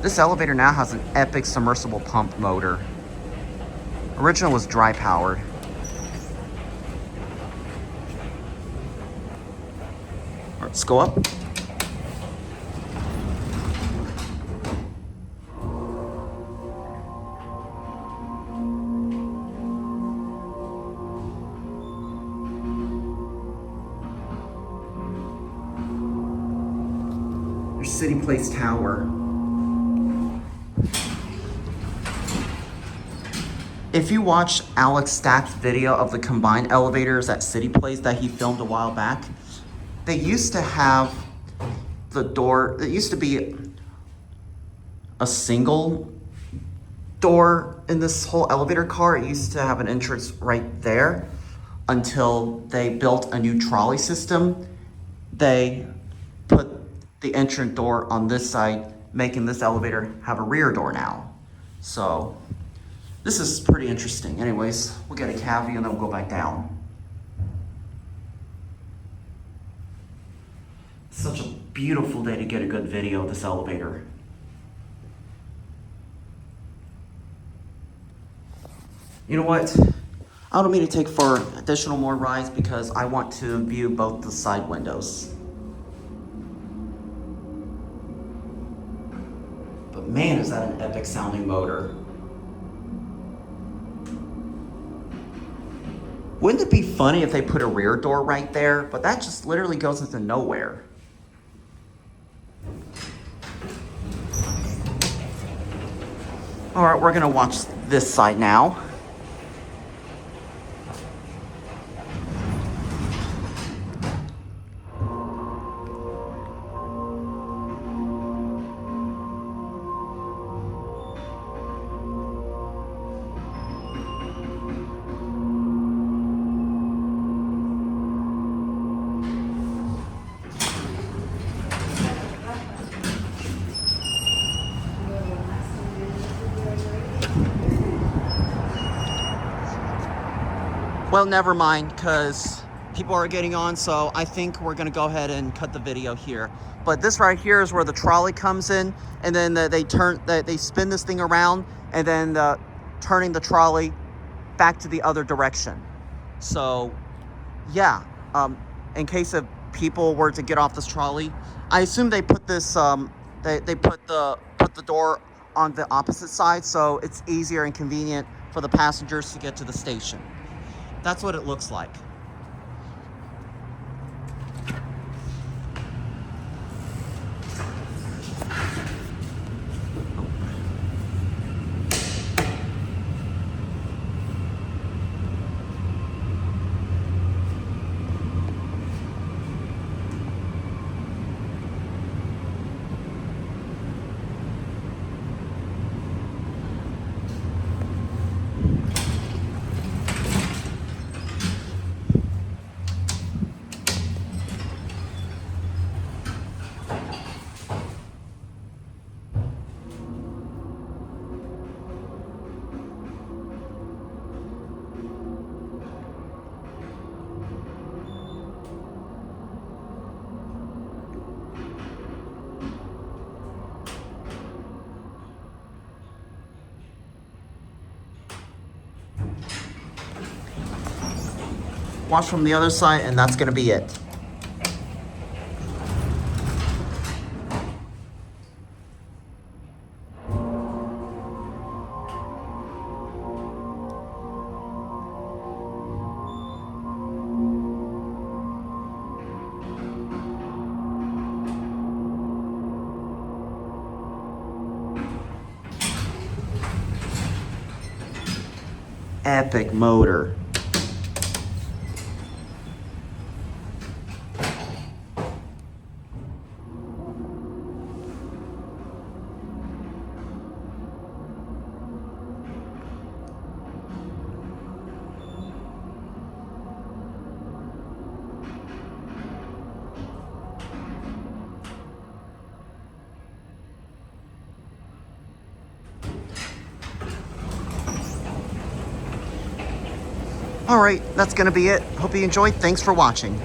This elevator now has an epic submersible pump motor. Original was dry powered. All right, let's go up. There's Cityplace Tower. If you watch Alex Stack's video of the combined elevators at Cityplace that he filmed a while back, they used to have the door, it used to be a single door in this whole elevator car. It used to have an entrance right there until they built a new trolley system. They put the entrance door on this side, making this elevator have a rear door now. So this is pretty interesting. Anyways, we'll get a cab view and then we'll go back down. Such a beautiful day to get a good video of this elevator. You know what? I don't mean to take for additional more rides because I want to view both the side windows. But man, is that an epic sounding motor. Wouldn't it be funny if they put a rear door right there? But that just literally goes into nowhere. All right, we're gonna watch this side now. Well, never mind, because people are getting on, so I think we're gonna go ahead and cut the video here. But this right here is where the trolley comes in, and then they spin this thing around, and then turning the trolley back to the other direction. So, yeah, in case of people were to get off this trolley, I assume they put this, they put the door on the opposite side, so it's easier and convenient for the passengers to get to the station. That's what it looks like. Watch from the other side, and that's gonna be it. Epic motor. All right, that's gonna be it. Hope you enjoyed. Thanks for watching.